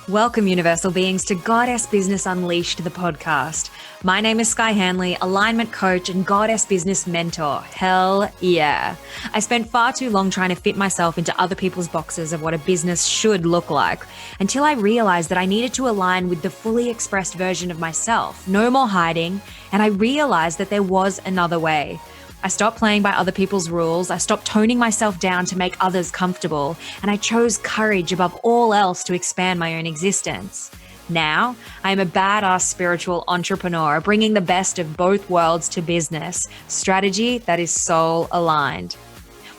Welcome, Universal Beings, to Goddess Business Unleashed, the podcast. My name is Sky Hanley, alignment coach and Goddess Business mentor. Hell yeah. I spent far too long trying to fit myself into other people's boxes of what a business should look like until I realized that I needed to align with the fully expressed version of myself. No more hiding. And I realized that there was another way. I stopped playing by other people's rules. I stopped toning myself down to make others comfortable. And I chose courage above all else to expand my own existence. Now, I am a badass spiritual entrepreneur, bringing the best of both worlds to business, strategy that is soul aligned.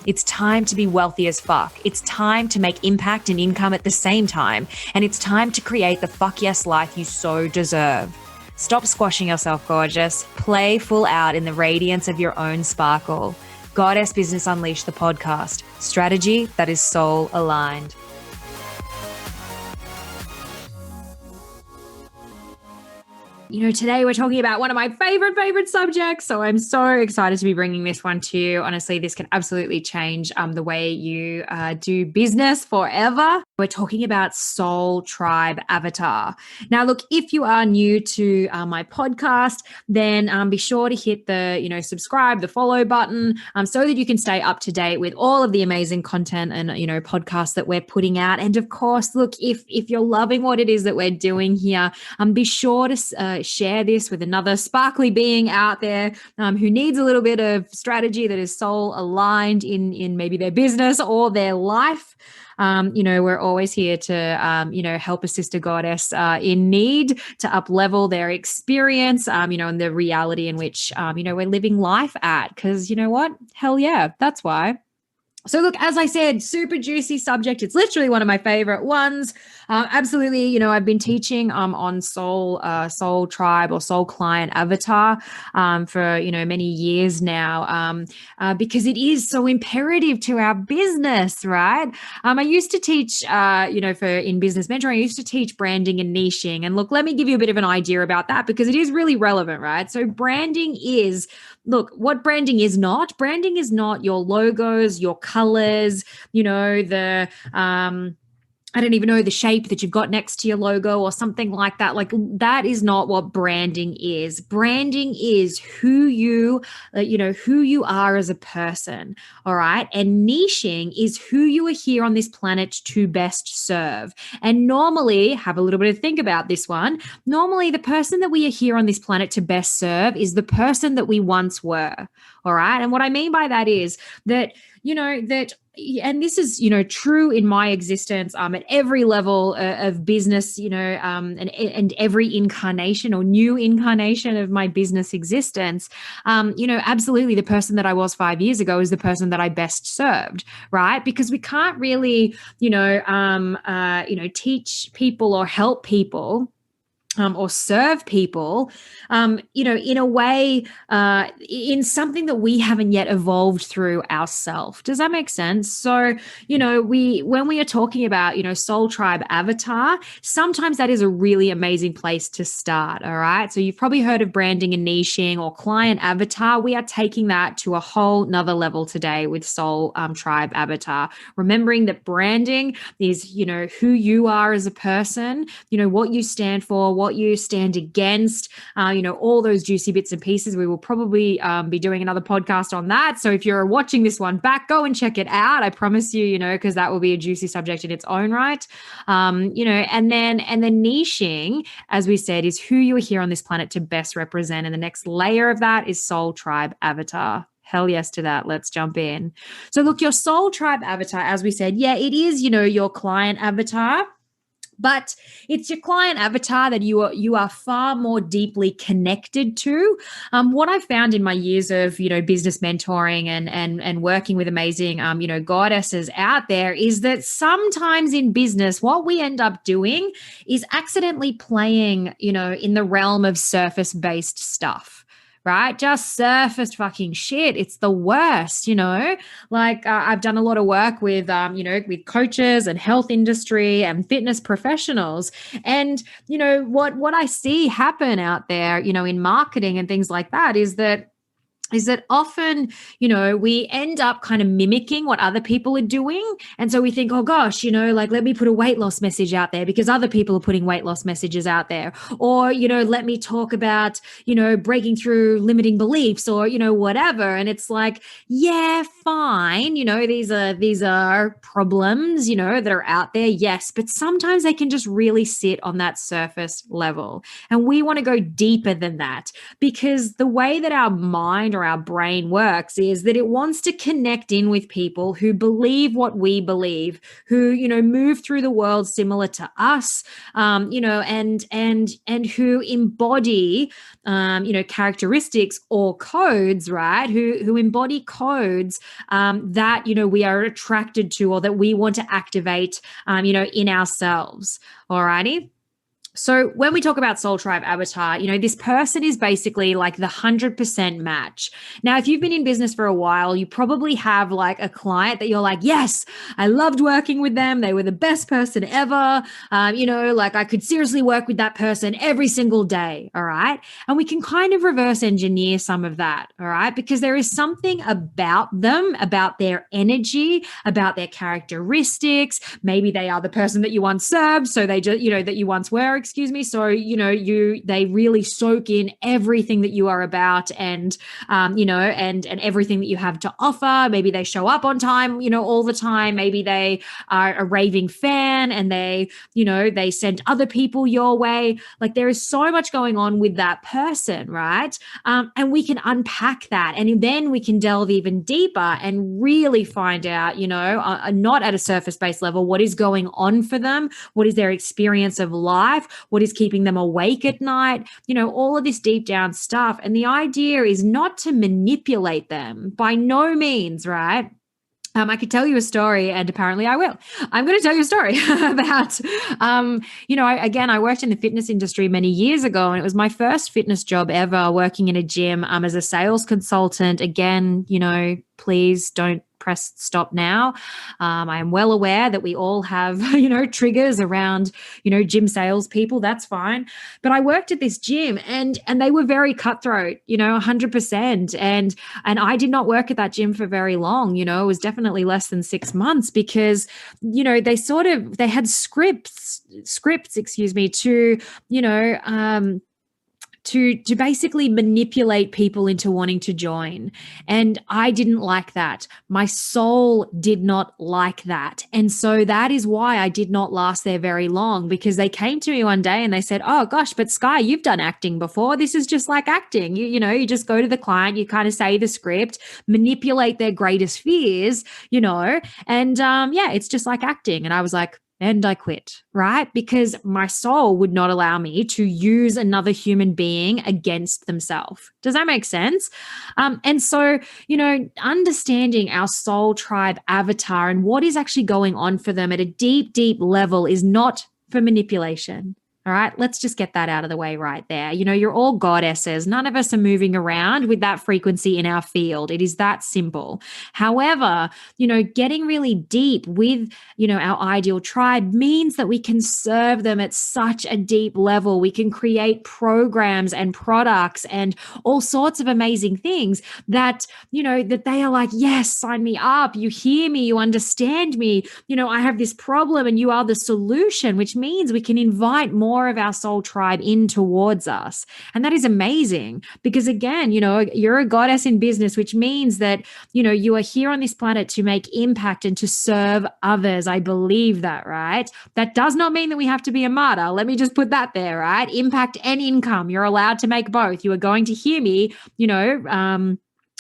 It's time to be wealthy as fuck. It's time to make impact and income at the same time. And it's time to create the fuck yes life you so deserve. Stop squashing yourself, gorgeous. Play full out in the radiance of your own sparkle. Goddess Business Unleashed, the podcast. Strategy that is soul aligned. You know, today we're talking about one of my favorite subjects. So I'm so excited to be bringing this one to you. Honestly, this can absolutely change the way you do business forever. We're talking about Soul Tribe Avatar. Now, look, if you are new to my podcast, then be sure to hit the, subscribe, the follow button so that you can stay up to date with all of the amazing content and, podcasts that we're putting out. And of course, look, if you're loving what it is that we're doing here, be sure to share this with another sparkly being out there who needs a little bit of strategy that is soul aligned in maybe their business or their life. We're always here to, help a sister goddess in need to up-level their experience, and the reality in which, we're living life at. Because you know what? Hell yeah, that's why. So look, as I said, super juicy subject. It's literally one of my favorite ones. Absolutely, I've been teaching on soul tribe or soul client avatar for, many years now because it is so imperative to our business, right? I used to teach, in business mentoring, I used to teach branding and niching. And look, let me give you a bit of an idea about that because it is really relevant, right? So branding is, look, what branding is not your logos, your colors, I don't even know, the shape that you've got next to your logo or something like that. Like that is not what branding is. Branding is who you are as a person. All right. And niching is who you are here on this planet to best serve. And normally, have a little bit of think about this one. Normally, the person that we are here on this planet to best serve is the person that we once were. All right. And what I mean by that is that, and this is, true in my existence at every level of business, and every incarnation or new incarnation of my business existence, absolutely the person that I was 5 years ago is the person that I best served, right? Because we can't really, teach people or help people or serve people, in a way, in something that we haven't yet evolved through ourselves. Does that make sense? So, when we are talking about, Soul Tribe Avatar, sometimes that is a really amazing place to start. All right. So you've probably heard of branding and niching or client avatar. We are taking that to a whole nother level today with Soul Tribe Avatar, remembering that branding is, who you are as a person, what you stand for, what you stand against, all those juicy bits and pieces. We will probably be doing another podcast on that. So if you're watching this one back, go and check it out. I promise you, because that will be a juicy subject in its own right. And then niching, as we said, is who you are here on this planet to best represent. And the next layer of that is Soul Tribe Avatar. Hell yes to that. Let's jump in. So look, your Soul Tribe Avatar, as we said, yeah, it is, your client avatar. But it's your client avatar that you are far more deeply connected to. What I've found in my years of, business mentoring and working with amazing, goddesses out there is that sometimes in business, what we end up doing is accidentally playing, in the realm of surface-based stuff. Right? Just surfaced fucking shit. It's the worst, I've done a lot of work with, with coaches and health industry and fitness professionals. And, what I see happen out there, in marketing and things like that is that is that often, we end up kind of mimicking what other people are doing. And so we think, oh gosh, like let me put a weight loss message out there because other people are putting weight loss messages out there. Or, let me talk about, breaking through limiting beliefs or, whatever. And it's like, yeah, fine. These are problems, that are out there. Yes. But sometimes they can just really sit on that surface level. And we want to go deeper than that, because the way that our mind or our brain works is that it wants to connect in with people who believe what we believe, who move through the world similar to us, and who embody characteristics or codes, right? Who embody codes that we are attracted to or that we want to activate in ourselves. Alrighty. So when we talk about Soul Tribe Avatar, this person is basically like the 100% match. Now, if you've been in business for a while, you probably have like a client that you're like, yes, I loved working with them. They were the best person ever. Like I could seriously work with that person every single day. All right. And we can kind of reverse engineer some of that. All right. Because there is something about them, about their energy, about their characteristics. Maybe they are the person that you once served. So they just, that you once were, excuse me. So, they really soak in everything that you are about and, and everything that you have to offer. Maybe they show up on time, all the time. Maybe they are a raving fan and they send other people your way. Like there is so much going on with that person, right? And we can unpack that. And then we can delve even deeper and really find out, not at a surface-based level, what is going on for them, what is their experience of life, what is keeping them awake at night, all of this deep down stuff. And the idea is not to manipulate them by no means, right? I could tell you a story, and apparently I will. I'm going to tell you a story about, I worked in the fitness industry many years ago, and it was my first fitness job ever, working in a gym as a sales consultant. Again, please don't press stop now. I am well aware that we all have, triggers around, gym salespeople. That's fine. But I worked at this gym and they were very cutthroat, 100%. And I did not work at that gym for very long. It was definitely less than 6 months because, they had scripts, excuse me, to, to basically manipulate people into wanting to join. And I didn't like that. My soul did not like that. And so that is why I did not last there very long, because they came to me one day and they said, oh gosh, but Sky, you've done acting before. This is just like acting. You just go to the client, you kind of say the script, manipulate their greatest fears, and it's just like acting. And I was like, and I quit, right? Because my soul would not allow me to use another human being against themselves. Does that make sense? And so, understanding our soul tribe avatar and what is actually going on for them at a deep, deep level is not for manipulation. All right, let's just get that out of the way right there. You're all goddesses. None of us are moving around with that frequency in our field. It is that simple. However, getting really deep with, our ideal tribe means that we can serve them at such a deep level. We can create programs and products and all sorts of amazing things that, that they are like, yes, sign me up. You hear me, you understand me. I have this problem and you are the solution, which means we can invite more of our soul tribe in towards us. And that is amazing because again, you're a goddess in business, which means that, you are here on this planet to make impact and to serve others. I believe that, right? That does not mean that we have to be a martyr. Let me just put that there, right? Impact and income. You're allowed to make both. You are going to hear me,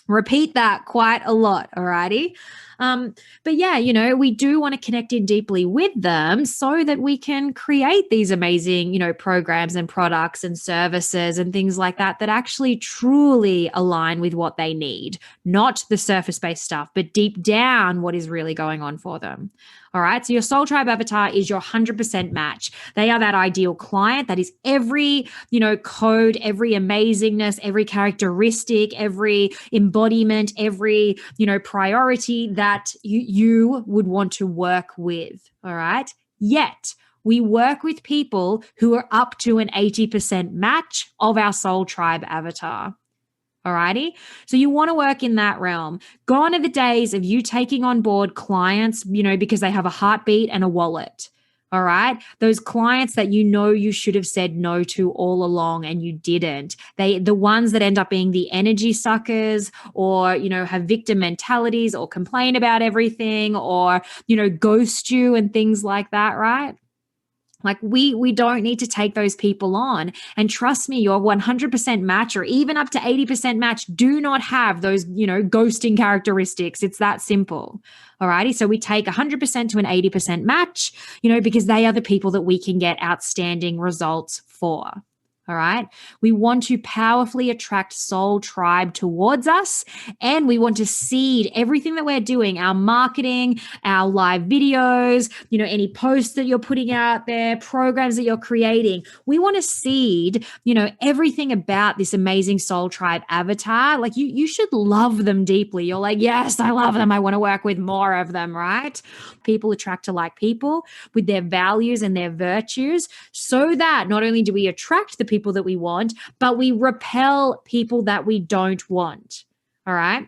repeat that quite a lot. Alrighty. But yeah, we do want to connect in deeply with them so that we can create these amazing, programs and products and services and things like that that actually truly align with what they need, not the surface-based stuff, but deep down what is really going on for them. All right. So your soul tribe avatar is your 100% match. They are that ideal client. That is every, code, every amazingness, every characteristic, every embodiment, every, priority that you would want to work with. All right. Yet we work with people who are up to an 80% match of our soul tribe avatar. Alrighty. So you want to work in that realm. Gone are the days of you taking on board clients, because they have a heartbeat and a wallet. All right. Those clients that you should have said no to all along and you didn't. The ones that end up being the energy suckers or, have victim mentalities or complain about everything or, ghost you and things like that, right? Like we don't need to take those people on. And trust me, your 100% match or even up to 80% match do not have those, ghosting characteristics. It's that simple. Alrighty. So we take 100% to an 80% match, because they are the people that we can get outstanding results for. All right. We want to powerfully attract soul tribe towards us. And we want to seed everything that we're doing, our marketing, our live videos, any posts that you're putting out there, programs that you're creating. We want to seed, everything about this amazing soul tribe avatar. Like you should love them deeply. You're like, yes, I love them. I want to work with more of them, right? People attract to like people with their values and their virtues so that not only do we attract the people that we want, but we repel people that we don't want. All right.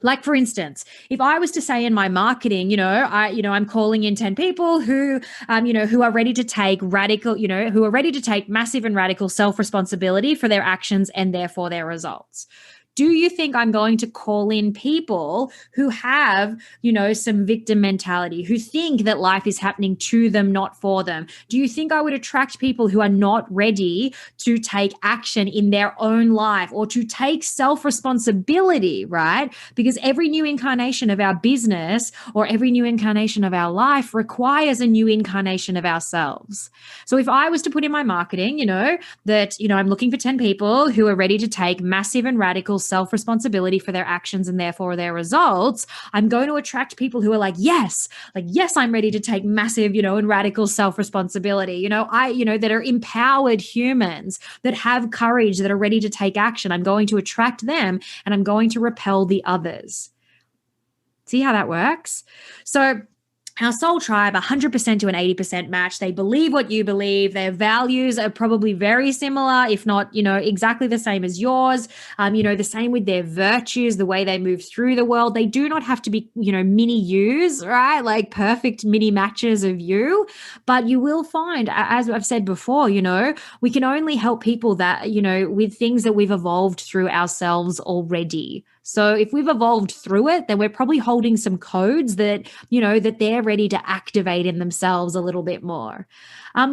Like for instance, if I was to say in my marketing, I'm calling in 10 people who are ready to take radical, who are ready to take massive and radical self-responsibility for their actions and therefore their results. Do you think I'm going to call in people who have, some victim mentality, who think that life is happening to them, not for them? Do you think I would attract people who are not ready to take action in their own life or to take self-responsibility, right? Because every new incarnation of our business or every new incarnation of our life requires a new incarnation of ourselves. So if I was to put in my marketing, that, I'm looking for 10 people who are ready to take massive and radical self-responsibility for their actions and therefore their results, I'm going to attract people who are like, yes, I'm ready to take massive, and radical self-responsibility, that are empowered humans that have courage, that are ready to take action. I'm going to attract them and I'm going to repel the others. See how that works? So our soul tribe, 100% to an 80% match. They believe what you believe. Their values are probably very similar, if not, exactly the same as yours. The same with their virtues, the way they move through the world. They do not have to be, mini yous, right? Like perfect mini matches of you. But you will find, as I've said before, we can only help people that, with things that we've evolved through ourselves already. So if we've evolved through it, then we're probably holding some codes that, that they're ready to activate in themselves a little bit more.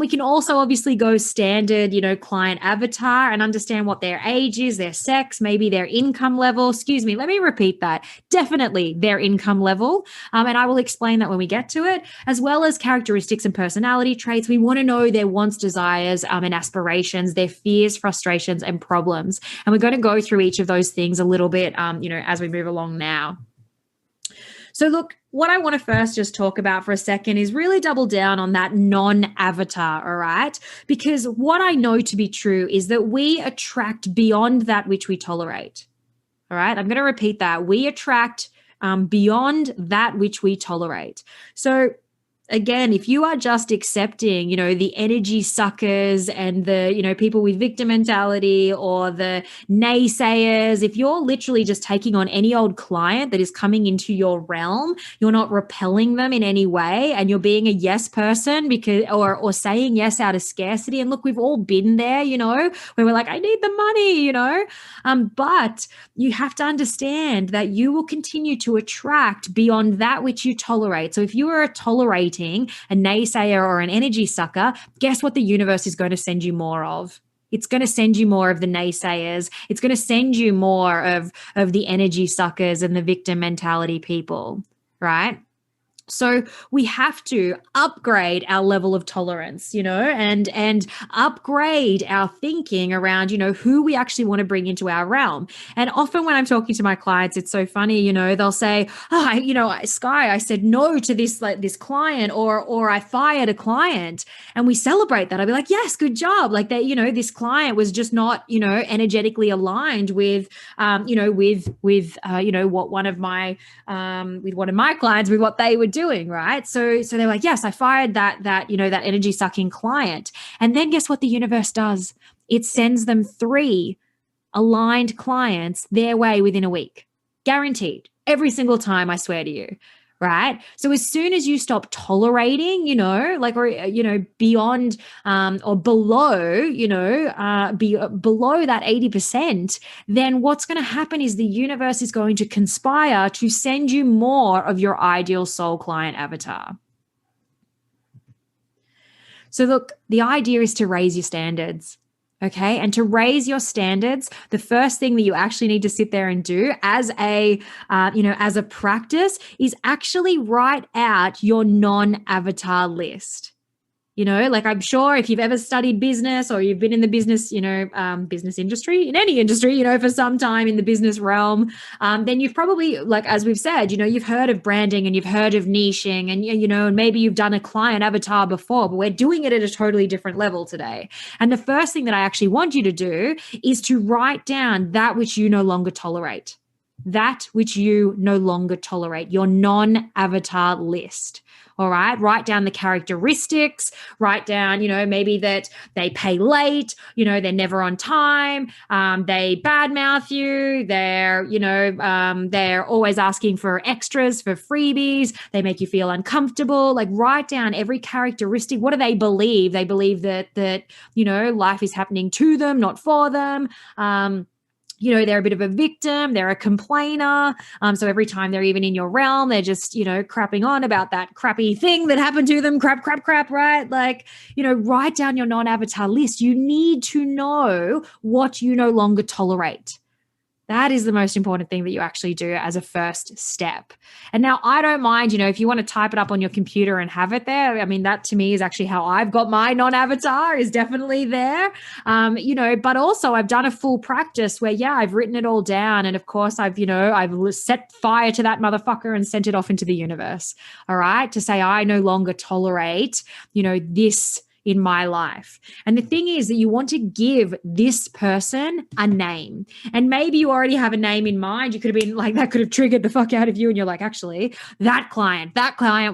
We can also obviously go standard, client avatar and understand what their age is, their sex, maybe their income level. Excuse me, let me repeat that. Definitely their income level. And I will explain that when we get to it, as well as characteristics and personality traits. We want to know their wants, desires, and aspirations, their fears, frustrations, and problems. And we're going to go through each of those things a little bit, as we move along now. So look, what I want to first just talk about for a second is really double down on that non-avatar, all right? Because what I know to be true is that we attract beyond that which we tolerate, all right? I'm going to repeat that. We attract beyond that which we tolerate. So again, if you are just accepting, the energy suckers and the, people with victim mentality or the naysayers, if you're literally just taking on any old client that is coming into your realm, you're not repelling them in any way and you're being a yes person because, or saying yes out of scarcity. And look, we've all been there, where we're like, I need the money, but you have to understand that you will continue to attract beyond that which you tolerate. So if you are tolerating a naysayer or an energy sucker, guess what the universe is going to send you more of? It's going to send you more of the naysayers. It's going to send you more of the energy suckers and the victim mentality people, right? So we have to upgrade our level of tolerance, and upgrade our thinking around, who we actually want to bring into our realm. And often when I'm talking to my clients, it's so funny, they'll say, Sky, I said no to this client or I fired a client, and we celebrate that. I'll be like, yes, good job. Like that, this client was just not, energetically aligned with, what one of my clients, with what they were doing, right? So they're like, yes, I fired that energy sucking client. And then guess what the universe does? It sends them 3 aligned clients their way within a week. Guaranteed. Every single time, I swear to you. Right. So as soon as you stop tolerating, beyond or below, below that 80%, then what's going to happen is the universe is going to conspire to send you more of your ideal soul client avatar. So look, the idea is to raise your standards. Okay. And to raise your standards, the first thing that you actually need to sit there and do as a practice is actually write out your non-avatar list. Like I'm sure if you've ever studied business or you've been in the business, business industry, in any industry, for some time in the business realm, then you've probably, like, as we've said, you've heard of branding and you've heard of niching and maybe you've done a client avatar before, but we're doing it at a totally different level today. And the first thing that I actually want you to do is to write down that which you no longer tolerate. That which you no longer tolerate, your non-avatar list. All right. Write down the characteristics, write down, maybe that they pay late, they're never on time. They badmouth you. They're always asking for extras, for freebies. They make you feel uncomfortable. Like write down every characteristic. What do they believe? They believe that life is happening to them, not for them. They're a bit of a victim, they're a complainer. So every time they're even in your realm, they're just, crapping on about that crappy thing that happened to them. Crap, right? Like, write down your non-avatar list. You need to know what you no longer tolerate. That is the most important thing that you actually do as a first step. And now I don't mind, if you want to type it up on your computer and have it there. I mean, that to me is actually how I've got my non-avatar is definitely there. But also I've done a full practice where, I've written it all down. And of course I've set fire to that motherfucker and sent it off into the universe. All right. To say, I no longer tolerate, this in my life. And the thing is that you want to give this person a name. And maybe you already have a name in mind. You could have been like, that could have triggered the fuck out of you. And you're like, actually, that client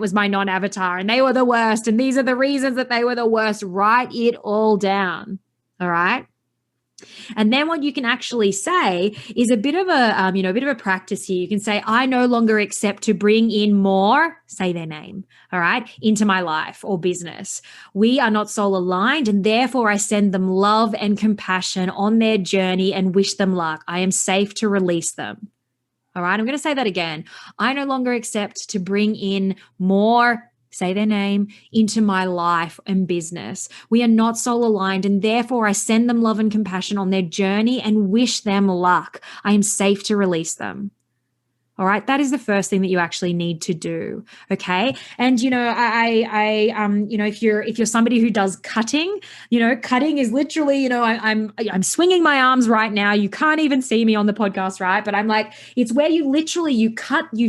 was my non-avatar and they were the worst. And these are the reasons that they were the worst. Write it all down. All right. And then what you can actually say is a bit of a practice here. You can say, I no longer accept to bring in more, say their name, all right, into my life or business. We are not soul aligned, and therefore I send them love and compassion on their journey and wish them luck. I am safe to release them. All right, I'm going to say that again. I no longer accept to bring in more, say their name, into my life and business. We are not soul aligned, and therefore I send them love and compassion on their journey and wish them luck. I am safe to release them. All right. That is the first thing that you actually need to do. Okay. And, if you're somebody who does cutting, cutting is literally, I'm swinging my arms right now. You can't even see me on the podcast, right? But I'm like, it's where you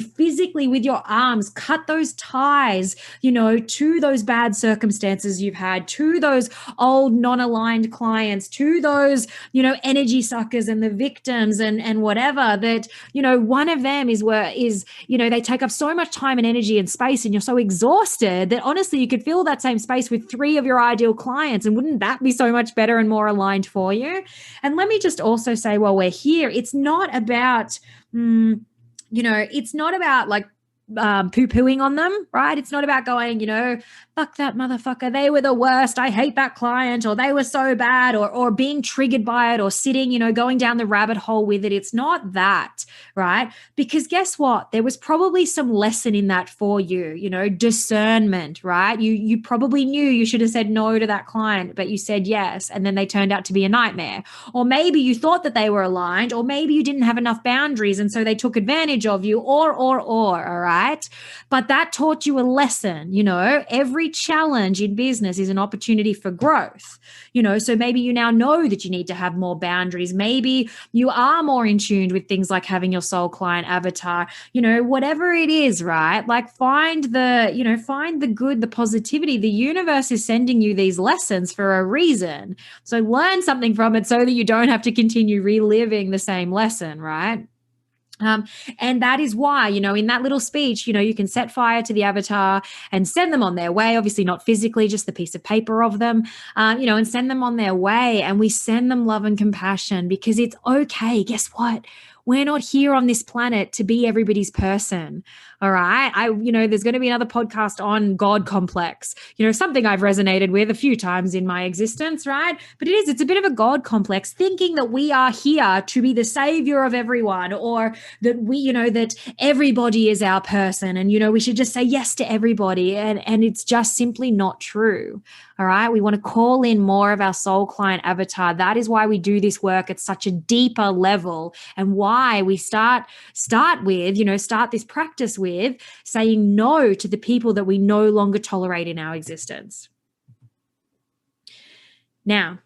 physically with your arms, cut those ties, to those bad circumstances you've had, to those old non-aligned clients, to those, energy suckers and the victims and whatever that, one of them is they take up so much time and energy and space, and you're so exhausted that honestly you could fill that same space with 3 of your ideal clients. And wouldn't that be so much better and more aligned for you? And let me just also say, while we're here, it's not about, it's not about like poo-pooing on them, right? It's not about going, fuck that motherfucker, they were the worst, I hate that client, or they were so bad, or being triggered by it, or sitting, going down the rabbit hole with it. It's not that, right? Because guess what? There was probably some lesson in that for you, discernment, right? You probably knew you should have said no to that client, but you said yes, and then they turned out to be a nightmare. Or maybe you thought that they were aligned, or maybe you didn't have enough boundaries, and so they took advantage of you, or, all right? But that taught you a lesson. Every challenge in business is an opportunity for growth. So maybe you now know that you need to have more boundaries. Maybe you are more in tune with things like having your soul client avatar, whatever it is, right? Like find the good, the positivity. The universe is sending you these lessons for a reason. So learn something from it so that you don't have to continue reliving the same lesson, right? And that is why, in that little speech, you can set fire to the avatar and send them on their way. Obviously, not physically, just the piece of paper of them, and send them on their way. And we send them love and compassion because it's okay. Guess what? We're not here on this planet to be everybody's person. All right. There's going to be another podcast on God complex, something I've resonated with a few times in my existence, right? But it's a bit of a God complex, thinking that we are here to be the savior of everyone, or that that everybody is our person, and, we should just say yes to everybody. And it's just simply not true. All right. We want to call in more of our soul client avatar. That is why we do this work at such a deeper level, and why we start this practice with saying no to the people that we no longer tolerate in our existence. Now,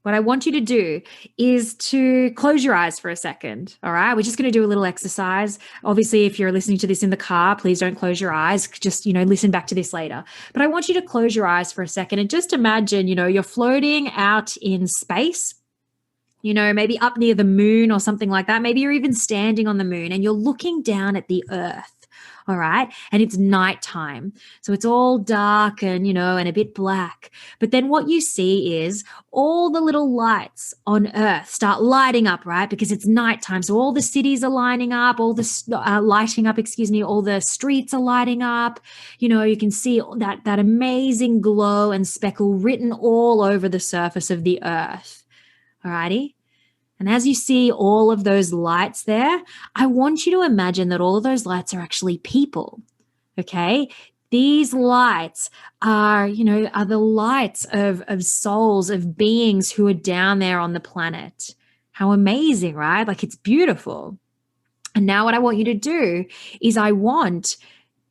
what I want you to do is to close your eyes for a second. All right. We're just going to do a little exercise. Obviously, if you're listening to this in the car, please don't close your eyes. Just, listen back to this later. But I want you to close your eyes for a second and just imagine, you're floating out in space, maybe up near the moon or something like that. Maybe you're even standing on the moon and you're looking down at the earth. All right. And it's nighttime. So it's all dark and, and a bit black. But then what you see is all the little lights on earth start lighting up, right? Because it's nighttime. So all the cities are lining up, all the streets are lighting up. You can see that amazing glow and speckle written all over the surface of the earth. All righty. And as you see all of those lights there, I want you to imagine that all of those lights are actually people, okay? These lights are the lights of souls, of beings who are down there on the planet. How amazing, right? Like, it's beautiful. And now what I want you to do is I want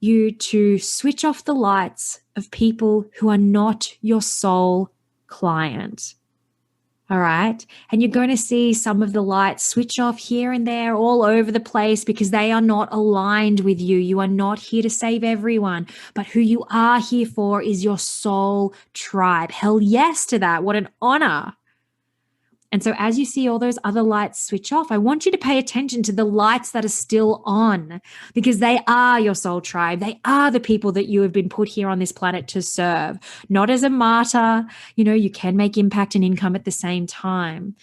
you to switch off the lights of people who are not your soul client. All right. And you're going to see some of the lights switch off here and there all over the place because they are not aligned with you. You are not here to save everyone, but who you are here for is your soul tribe. Hell yes to that. What an honor. And so as you see all those other lights switch off, I want you to pay attention to the lights that are still on, because they are your soul tribe. They are the people that you have been put here on this planet to serve, not as a martyr. You can make impact and income at the same time,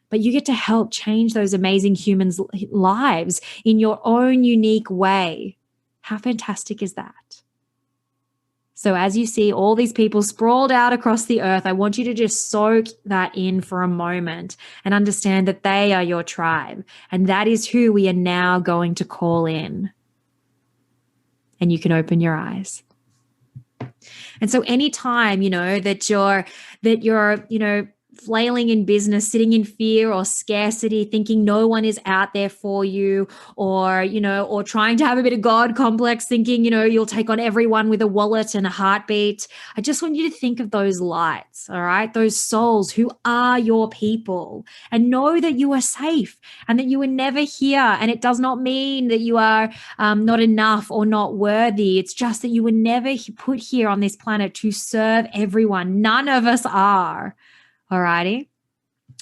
but you get to help change those amazing humans' lives in your own unique way. How fantastic is that? So as you see all these people sprawled out across the earth, I want you to just soak that in for a moment and understand that they are your tribe. And that is who we are now going to call in. And you can open your eyes. And so anytime, that you're flailing in business, sitting in fear or scarcity, thinking no one is out there for you, or trying to have a bit of God complex, thinking, you'll take on everyone with a wallet and a heartbeat. I just want you to think of those lights, all right? Those souls who are your people, and know that you are safe and that you were never here. And it does not mean that you are not enough or not worthy. It's just that you were never put here on this planet to serve everyone. None of us are. All righty.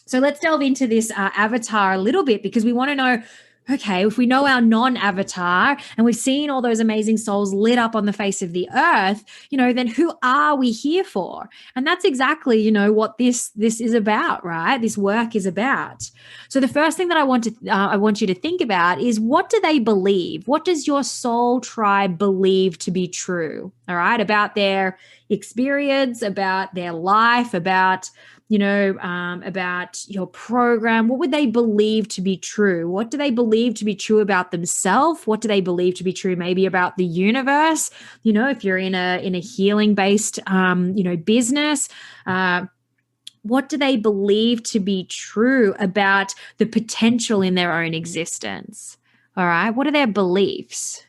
So let's delve into this avatar a little bit, because we want to know, okay, if we know our non-avatar and we've seen all those amazing souls lit up on the face of the earth, then who are we here for? And that's exactly, what this is about, right? This work is about. So the first thing that I want you to think about is, what do they believe? What does your soul tribe believe to be true? All right, about their experience, about their life, about your program. What would they believe to be true? What do they believe to be true about themselves? What do they believe to be true maybe about the universe? If you're in a healing based, business, what do they believe to be true about the potential in their own existence? All right. What are their beliefs?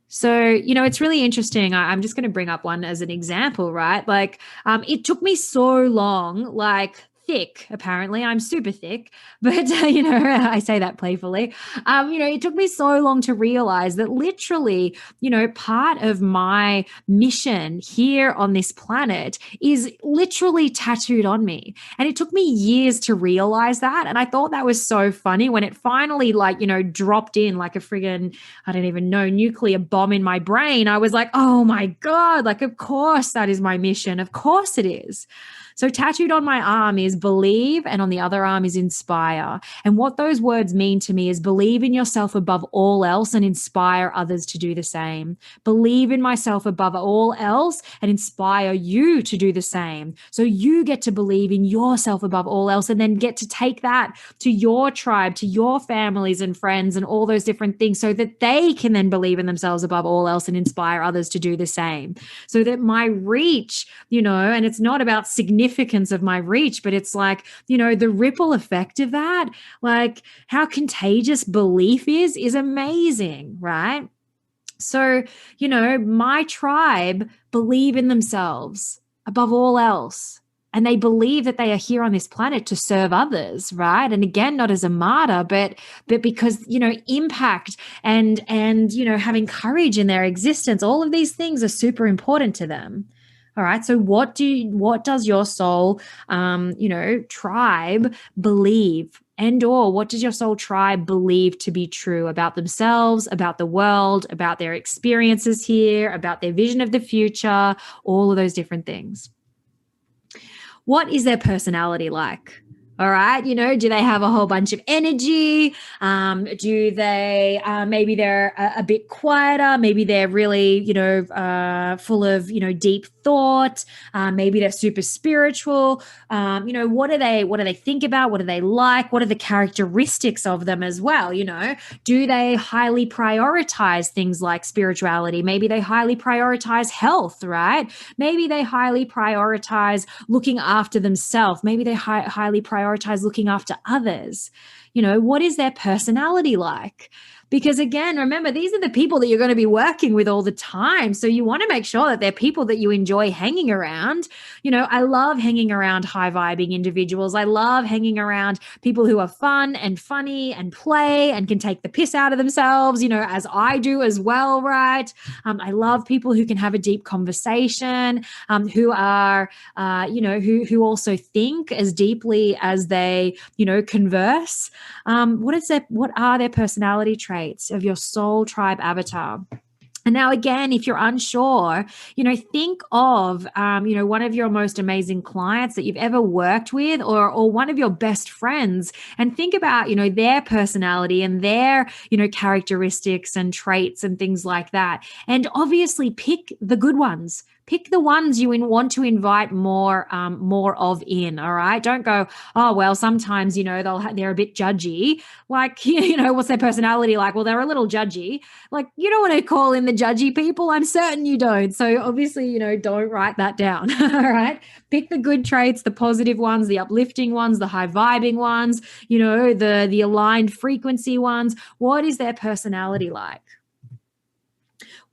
So, it's really interesting. I'm just going to bring up one as an example, right? Like, it took me so long, like thick, apparently. I'm super thick, but, I say that playfully. It took me so long to realize that literally, part of my mission here on this planet is literally tattooed on me. And it took me years to realize that. And I thought that was so funny when it finally, dropped in like a friggin', I don't even know, nuclear bomb in my brain. I was like, oh my God, like, of course that is my mission. Of course it is. So tattooed on my arm is believe, and on the other arm is inspire. And what those words mean to me is believe in yourself above all else and inspire others to do the same. Believe in myself above all else and inspire you to do the same. So you get to believe in yourself above all else and then get to take that to your tribe, to your families and friends and all those different things so that they can then believe in themselves above all else and inspire others to do the same. So that my reach, and it's not about significance of my reach, but it's like, the ripple effect of that, like how contagious belief is amazing, right? So, my tribe believe in themselves above all else. And they believe that they are here on this planet to serve others, right? And again, not as a martyr, but because, impact and having courage in their existence, all of these things are super important to them. All right. So what does your soul, tribe believe? And/or what does your soul tribe believe to be true about themselves, about the world, about their experiences here, about their vision of the future, all of those different things? What is their personality like? All right. Do they have a whole bunch of energy? Do they, maybe they're a bit quieter? Maybe they're really, full of, deep thought. Maybe they're super spiritual. What do they think about? What do they like? What are the characteristics of them as well? Do they highly prioritize things like spirituality? Maybe they highly prioritize health, right? Maybe they highly prioritize looking after themselves. Maybe they highly prioritize looking after others. What is their personality like? Because again, remember, these are the people that you're going to be working with all the time. So you want to make sure that they're people that you enjoy hanging around. I love hanging around high vibing individuals. I love hanging around people who are fun and funny and play and can take the piss out of themselves, as I do as well, right? I love people who can have a deep conversation, who are, who also think as deeply as they, converse. What are their personality traits of your soul tribe avatar? And now, again, if you're unsure, think of, one of your most amazing clients that you've ever worked with, or one of your best friends, and think about, their personality and their, characteristics and traits and things like that. And obviously pick the good ones. Pick the ones you want to invite more of in. All right. Don't go, oh, well, sometimes, they're a bit judgy. Like, what's their personality like? Well, they're a little judgy. Like, you don't want to call in the judgy people. I'm certain you don't. So obviously, don't write that down. All right. Pick the good traits, the positive ones, the uplifting ones, the high vibing ones, the aligned frequency ones. What is their personality like?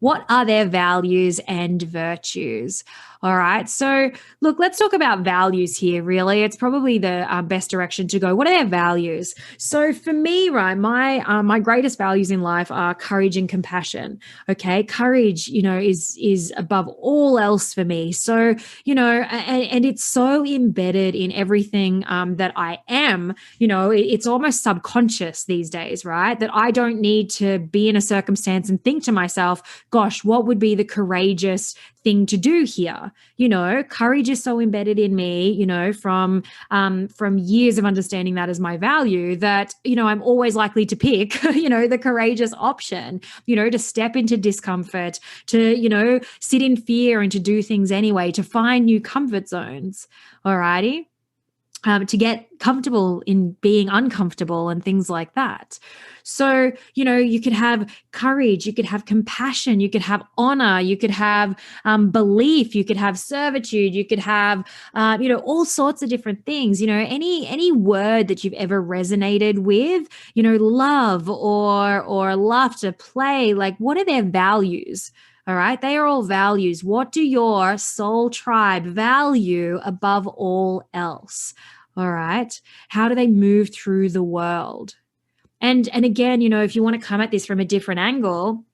What are their values and virtues? All right. So look, let's talk about values here, really. It's probably the best direction to go. What are their values? So for me, right, my greatest values in life are courage and compassion. Okay. Courage, is above all else for me. So, and it's so embedded in everything that I am, it's almost subconscious these days, right? That I don't need to be in a circumstance and think to myself, gosh, what would be the courageous thing to do here? Courage is so embedded in me, from years of understanding that as my value, that, I'm always likely to pick, the courageous option, to step into discomfort, to, sit in fear and to do things anyway, to find new comfort zones. All righty. To get comfortable in being uncomfortable and things like that. So, you could have courage, you could have compassion, you could have honor, you could have belief, you could have servitude, you could have, all sorts of different things. Any word that you've ever resonated with, love or laughter, play, like what are their values? All right. They are all values. What do your soul tribe value above all else? All right. How do they move through the world? And again, if you want to come at this from a different angle,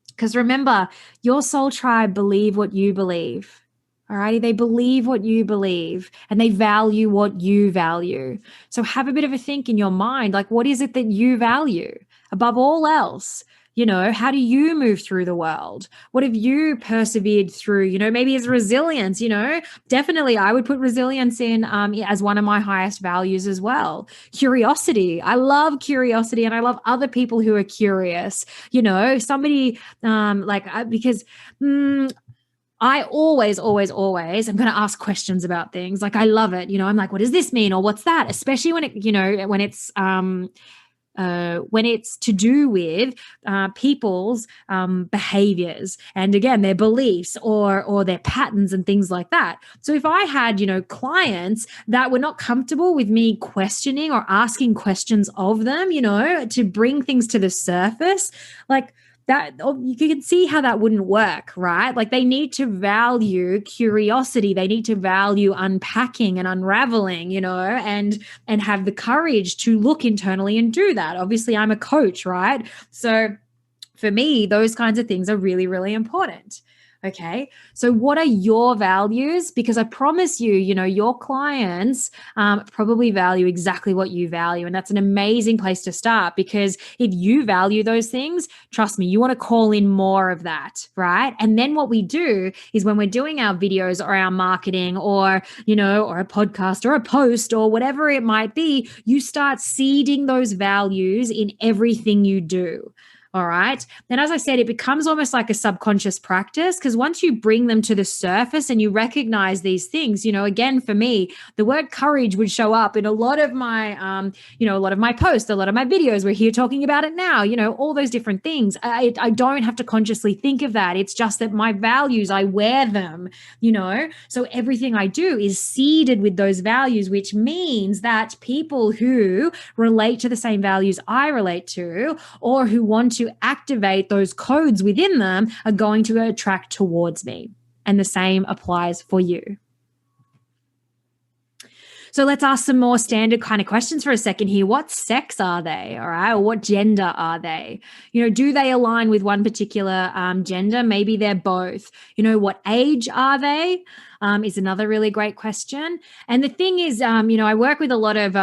because remember, your soul tribe believe what you believe. All righty. They believe what you believe and they value what you value. So have a bit of a think in your mind, like, what is it that you value above all else? How do you move through the world? What have you persevered through? Maybe it's resilience, definitely I would put resilience in as one of my highest values as well. Curiosity. I love curiosity and I love other people who are curious. Somebody because I always, always, always am going to ask questions about things. Like, I love it. I'm like, what does this mean? Or what's that? Especially when it's to do with people's behaviors and again their beliefs or their patterns and things like that. So if I had clients that were not comfortable with me questioning or asking questions of them, to bring things to the surface, like that, you can see how that wouldn't work, right? Like, they need to value curiosity. They need to value unpacking and unraveling, and have the courage to look internally and do that. Obviously, I'm a coach, right? So for me, those kinds of things are really, really important. Okay. So what are your values? Because I promise you, your clients probably value exactly what you value. And that's an amazing place to start, because if you value those things, trust me, you want to call in more of that, right? And then what we do is when we're doing our videos or our marketing or, or a podcast or a post or whatever it might be, you start seeding those values in everything you do. All right. And as I said, it becomes almost like a subconscious practice, because once you bring them to the surface and you recognize these things, again, for me, the word courage would show up in a lot of my, a lot of my posts, a lot of my videos. We're here talking about it now, all those different things. I don't have to consciously think of that. It's just that my values, I wear them, so everything I do is seeded with those values, which means that people who relate to the same values I relate to, or who want to activate those codes within them, are going to attract towards me. And the same applies for you. So let's ask some more standard kind of questions for a second here. What sex are they? All right. Or what gender are they? Do they align with one particular gender? Maybe they're both. What age are they? Is another really great question. And the thing is, I work with a lot of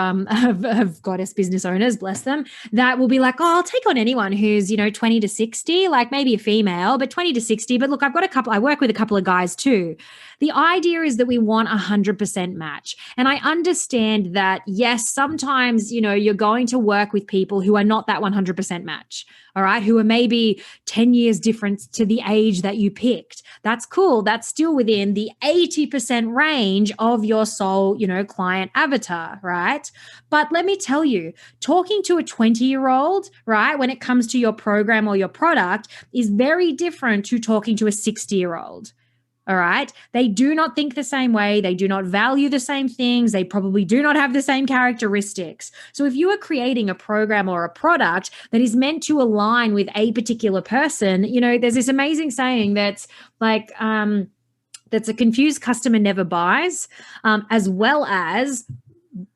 goddess business owners, bless them, that will be like, oh, I'll take on anyone who's, 20 to 60, like maybe a female, but 20 to 60. But look, I work with a couple of guys too. The idea is that we want 100% match. And I understand that, yes, sometimes, you're going to work with people who are not that 100% match. All right. Who are maybe 10 years difference to the age that you picked. That's cool. That's still within the 80% range of your soul, client avatar, right? But let me tell you, talking to a 20-year-old, right, when it comes to your program or your product is very different to talking to a 60-year-old. All right. They do not think the same way. They do not value the same things. They probably do not have the same characteristics. So if you are creating a program or a product that is meant to align with a particular person, there's this amazing saying that's like, that's a confused customer never buys, as well as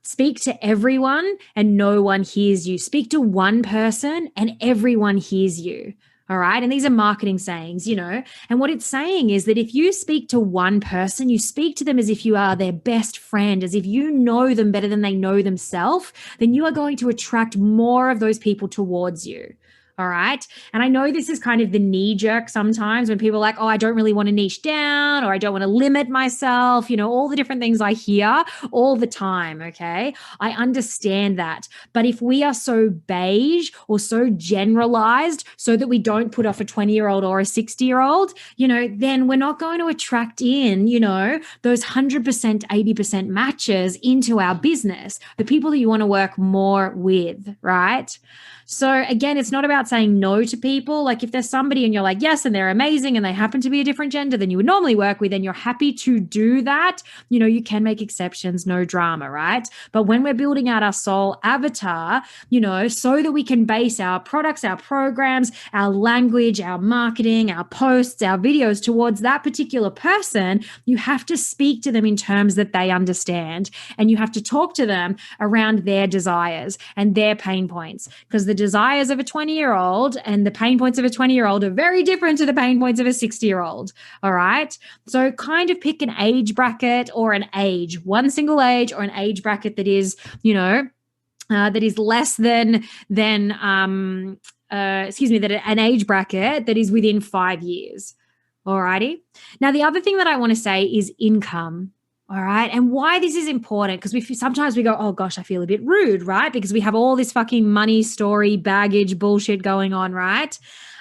speak to everyone and no one hears you. Speak to one person and everyone hears you. All right. And these are marketing sayings, and what it's saying is that if you speak to one person, you speak to them as if you are their best friend, as if you know them better than they know themselves, then you are going to attract more of those people towards you. All right. And I know this is kind of the knee jerk sometimes when people are like, oh, I don't really want to niche down, or I don't want to limit myself, all the different things I hear all the time. Okay. I understand that. But if we are so beige or so generalized so that we don't put off a 20-year-old or a 60-year-old, then we're not going to attract in, those 100%, 80% matches into our business, the people that you want to work more with. Right. So again, it's not about saying no to people. Like if there's somebody and you're like, yes, and they're amazing and they happen to be a different gender than you would normally work with, and you're happy to do that, you can make exceptions, no drama, right? But when we're building out our soul avatar, so that we can base our products, our programs, our language, our marketing, our posts, our videos towards that particular person, you have to speak to them in terms that they understand. And you have to talk to them around their desires and their pain points, because the desires of a 20-year-old and the pain points of a 20-year-old are very different to the pain points of a 60-year-old. All right. So kind of pick an age bracket or an age, one single age or an age bracket that is, that is less than an age bracket that is within 5 years. All righty. Now, the other thing that I want to say is income. All right. And why this is important, because sometimes we go, oh gosh, I feel a bit rude, right? Because we have all this fucking money story, baggage, bullshit going on, right?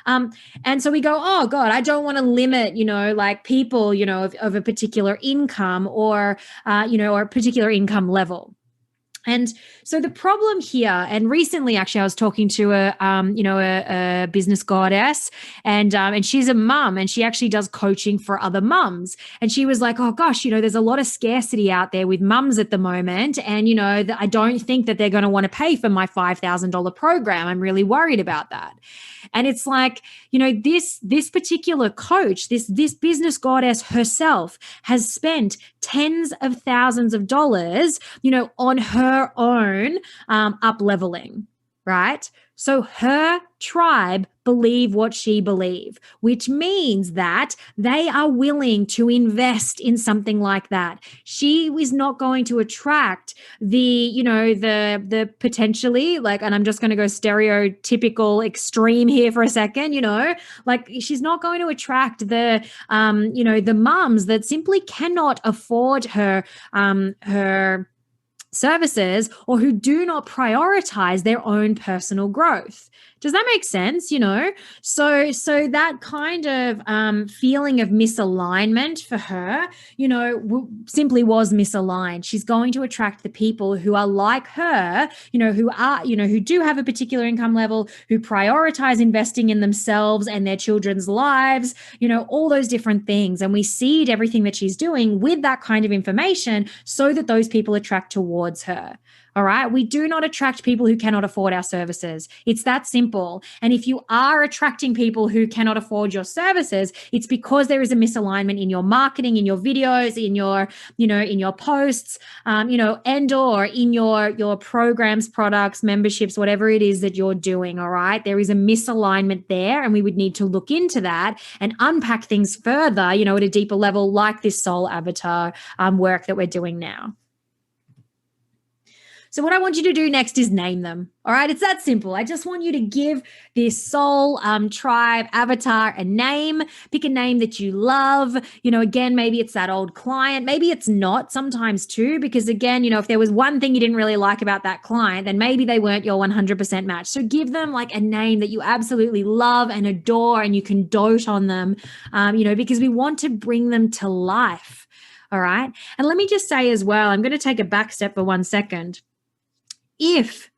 And so we go, oh God, I don't want to limit, like people, of a particular income or a particular income level. And so the problem here, and recently actually I was talking to a business goddess, and she's a mum, and she actually does coaching for other mums. And she was like, oh gosh, there's a lot of scarcity out there with mums at the moment. And, I don't think that they're going to want to pay for my $5,000 program. I'm really worried about that. And it's like, this particular coach, this business goddess herself has spent tens of thousands of dollars, on her own up leveling, right? So her tribe believe what she believe, which means that they are willing to invest in something like that. She is not going to attract the potentially, like, and I'm just going to go stereotypical extreme here for a second, like she's not going to attract the mums that simply cannot afford her services, or who do not prioritize their own personal growth. Does that make sense? So that kind of feeling of misalignment for her, simply was misaligned. She's going to attract the people who are like her, who do have a particular income level, who prioritize investing in themselves and their children's lives, all those different things. And we seed everything that she's doing with that kind of information so that those people attract towards her. All right. We do not attract people who cannot afford our services. It's that simple. And if you are attracting people who cannot afford your services, it's because there is a misalignment in your marketing, in your videos, in your, in your posts, and or in your programs, products, memberships, whatever it is that you're doing. All right. There is a misalignment there, and we would need to look into that and unpack things further, at a deeper level, like this soul avatar work that we're doing now. So what I want you to do next is name them. All right. It's that simple. I just want you to give this soul tribe avatar a name. Pick a name that you love. Again, maybe it's that old client. Maybe it's not sometimes too, because again, if there was one thing you didn't really like about that client, then maybe they weren't your 100% match. So give them like a name that you absolutely love and adore, and you can dote on them, because we want to bring them to life. All right. And let me just say as well, I'm going to take a back step for 1 second. If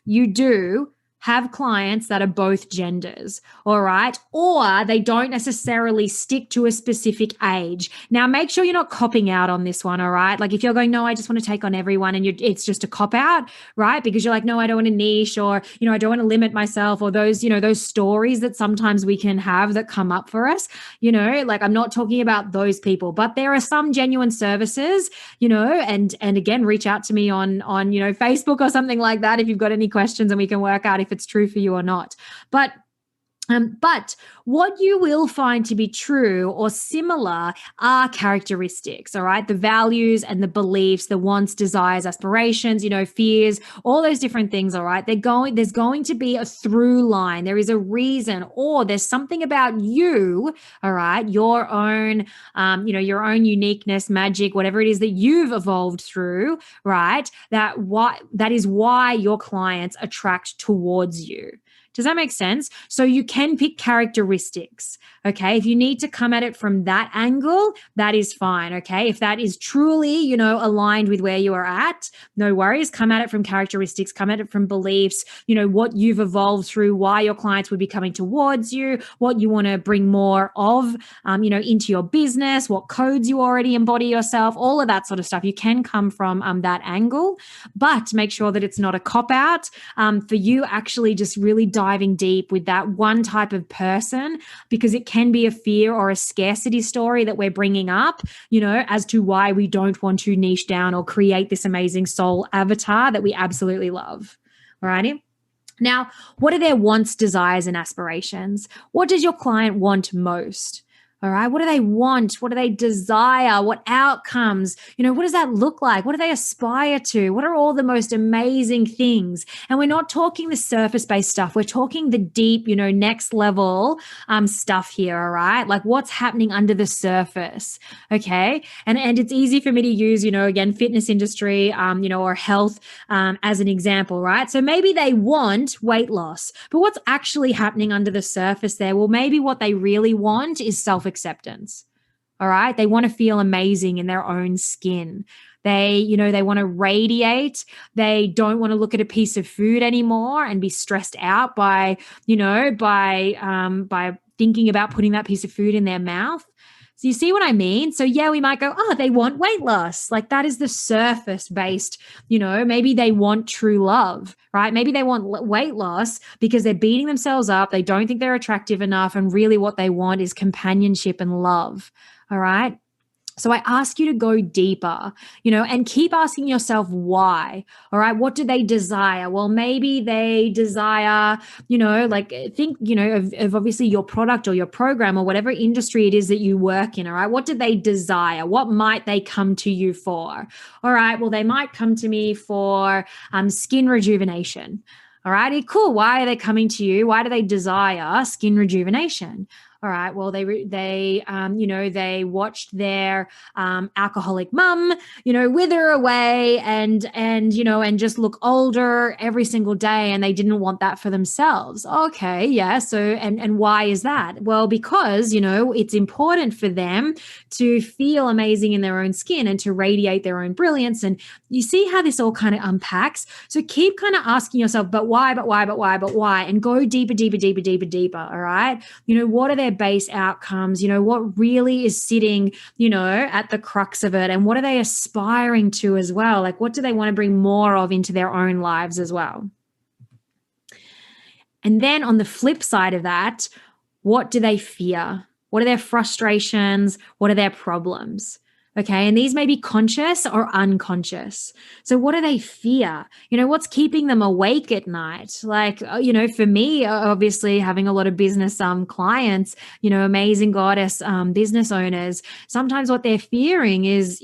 you do have clients that are both genders, all right, or they don't necessarily stick to a specific age. Now, make sure you're not copping out on this one, all right? Like if you're going, no, I just want to take on everyone, and it's just a cop out, right? Because you're like, no, I don't want a niche, or, I don't want to limit myself, or those, those stories that sometimes we can have that come up for us, like I'm not talking about those people, but there are some genuine services, and again, reach out to me on Facebook or something like that if you've got any questions, and we can work out if it's true for you or not. But what you will find to be true or similar are characteristics, all right? The values and the beliefs, the wants, desires, aspirations, fears, all those different things, all right? There's going to be a through line. There is a reason, or there's something about you, all right? Your own, your own uniqueness, magic, whatever it is that you've evolved through, right? That is why your clients attract towards you. Does that make sense? So you can pick characteristics. Okay. If you need to come at it from that angle, that is fine. Okay. If that is truly, aligned with where you are at, no worries. Come at it from characteristics, come at it from beliefs, what you've evolved through, why your clients would be coming towards you, what you want to bring more of, into your business, what codes you already embody yourself, all of that sort of stuff. You can come from that angle, but make sure that it's not a cop out for you actually just really diving deep with that one type of person, because it can be a fear or a scarcity story that we're bringing up, as to why we don't want to niche down or create this amazing soul avatar that we absolutely love. All righty. Now, what are their wants, desires, and aspirations? What does your client want most? All right. What do they want? What do they desire? What outcomes? What does that look like? What do they aspire to? What are all the most amazing things? And we're not talking the surface-based stuff. We're talking the deep, next level stuff here. All right. Like what's happening under the surface. Okay. And it's easy for me to use, again, fitness industry, or health as an example, right? So maybe they want weight loss, but what's actually happening under the surface there? Well, maybe what they really want is self-acceptance. All right. They want to feel amazing in their own skin. They want to radiate. They don't want to look at a piece of food anymore and be stressed out by thinking about putting that piece of food in their mouth. So you see what I mean? So yeah, we might go, oh, they want weight loss. Like that is the surface based, maybe they want true love, right? Maybe they want weight loss because they're beating themselves up. They don't think they're attractive enough. And really what they want is companionship and love. All right. So I ask you to go deeper, and keep asking yourself why. All right. What do they desire? Well, maybe they desire, think, of obviously your product or your program or whatever industry it is that you work in. All right. What do they desire? What might they come to you for? All right. Well, they might come to me for skin rejuvenation. All righty. Cool. Why are they coming to you? Why do they desire skin rejuvenation? All right. Well, they watched their alcoholic mum, wither away and just look older every single day, and they didn't want that for themselves. Okay, yeah. So and why is that? Well, because it's important for them to feel amazing in their own skin and to radiate their own brilliance. And you see how this all kind of unpacks. So keep kind of asking yourself, but why, and go deeper. All right. What are their base outcomes? What really is sitting, at the crux of it, and what are they aspiring to as well? Like, what do they want to bring more of into their own lives as well? And then on the flip side of that, what do they fear? What are their frustrations? What are their problems? Okay. And these may be conscious or unconscious. So what do they fear? What's keeping them awake at night? Like, for me, obviously having a lot of business clients, amazing goddess business owners, sometimes what they're fearing is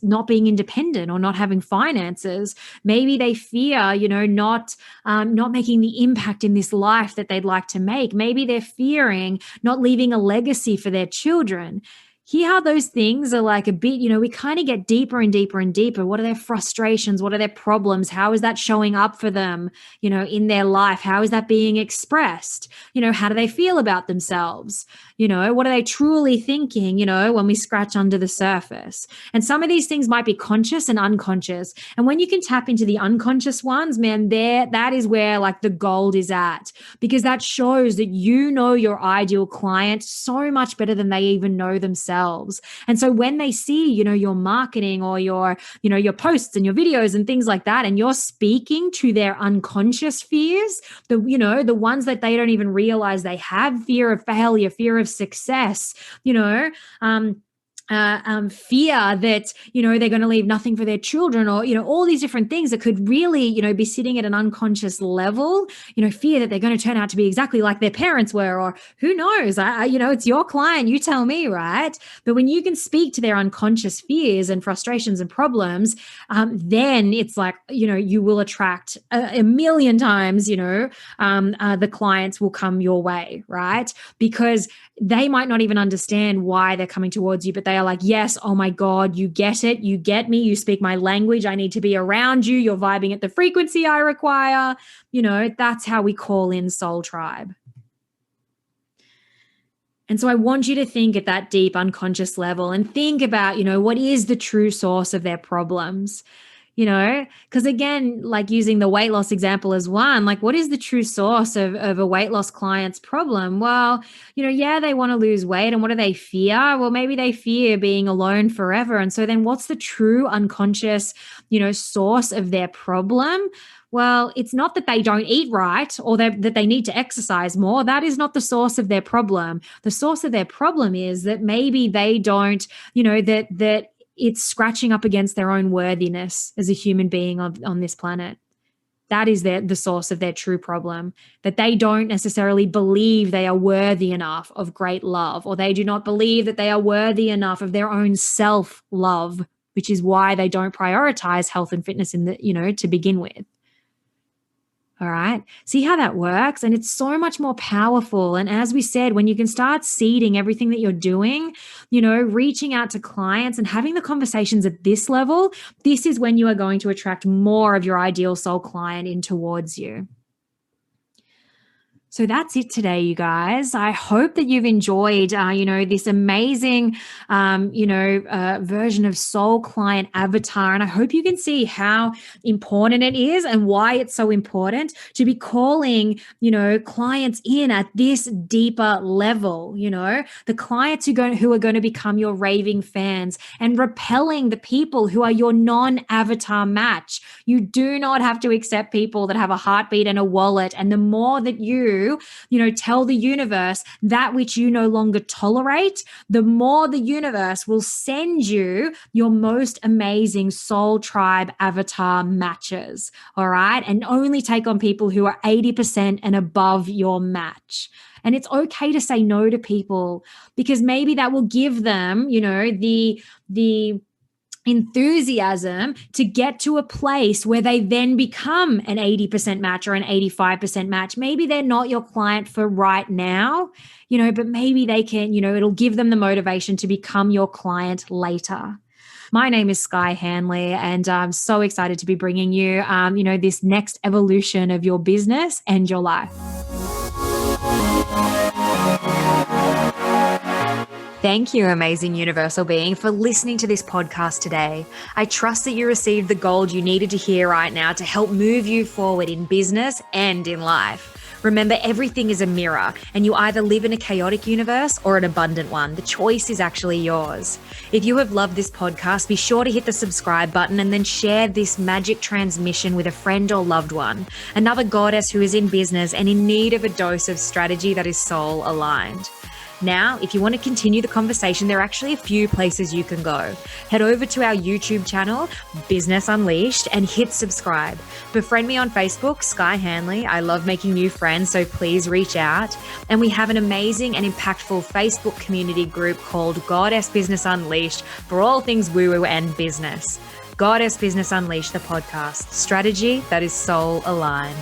not being independent or not having finances. Maybe they fear, not making the impact in this life that they'd like to make. Maybe they're fearing not leaving a legacy for their children. Hear how those things are like a bit, we kind of get deeper and deeper and deeper. What are their frustrations? What are their problems? How is that showing up for them, in their life? How is that being expressed? How do they feel about themselves? What are they truly thinking, when we scratch under the surface? And some of these things might be conscious and unconscious. And when you can tap into the unconscious ones, man, that is where like the gold is at, because that shows that your ideal client so much better than they even know themselves. And so when they see, your marketing or your posts and your videos and things like that, and you're speaking to their unconscious fears, the ones that they don't even realize they have, fear of failure, fear of success, fear that, they're going to leave nothing for their children, or, all these different things that could really, be sitting at an unconscious level, fear that they're going to turn out to be exactly like their parents were, or who knows, it's your client, you tell me, right? But when you can speak to their unconscious fears and frustrations and problems, then it's like, you will attract a million times, the clients will come your way, right? Because they might not even understand why they're coming towards you, but they they are like, yes, oh my God, you get it. You get me. You speak my language. I need to be around you. You're vibing at the frequency I require. That's how we call in Soul Tribe. And so I want you to think at that deep unconscious level and think about, what is the true source of their problems? Because again, like using the weight loss example as one, like what is the true source of a weight loss client's problem? Well, they want to lose weight, and what do they fear? Well, maybe they fear being alone forever. And so then what's the true unconscious, source of their problem? Well, it's not that they don't eat right or that they need to exercise more. That is not the source of their problem. The source of their problem is that maybe they don't, that it's scratching up against their own worthiness as a human being on this planet. That is the source of their true problem, that they don't necessarily believe they are worthy enough of great love, or they do not believe that they are worthy enough of their own self-love, which is why they don't prioritize health and fitness to begin with. All right. See how that works? And it's so much more powerful. And as we said, when you can start seeding everything that you're doing, reaching out to clients and having the conversations at this level, this is when you are going to attract more of your ideal soul client in towards you. So that's it today, you guys. I hope that you've enjoyed, this amazing, version of Soul Client Avatar. And I hope you can see how important it is and why it's so important to be calling, clients in at this deeper level, the clients who are going to become your raving fans and repelling the people who are your non-avatar match. You do not have to accept people that have a heartbeat and a wallet. And the more that you tell the universe that which you no longer tolerate, the more the universe will send you your most amazing soul tribe avatar matches. All right. And only take on people who are 80% and above your match. And it's okay to say no to people, because maybe that will give them, the enthusiasm to get to a place where they then become an 80% match or an 85% match. Maybe they're not your client for right now, but maybe they can, it'll give them the motivation to become your client later. My name is Sky Hanley, and I'm so excited to be bringing you, this next evolution of your business and your life. Thank you, amazing universal being, for listening to this podcast today. I trust that you received the gold you needed to hear right now to help move you forward in business and in life. Remember, everything is a mirror, and you either live in a chaotic universe or an abundant one. The choice is actually yours. If you have loved this podcast, be sure to hit the subscribe button and then share this magic transmission with a friend or loved one, another goddess who is in business and in need of a dose of strategy that is soul aligned. Now, if you want to continue the conversation, there are actually a few places you can go. Head over to our YouTube channel, Business Unleashed, and hit subscribe. Befriend me on Facebook, Sky Hanley. I love making new friends, so please reach out. And we have an amazing and impactful Facebook community group called Goddess Business Unleashed for all things woo-woo and business. Goddess Business Unleashed, the podcast. Strategy that is soul aligned.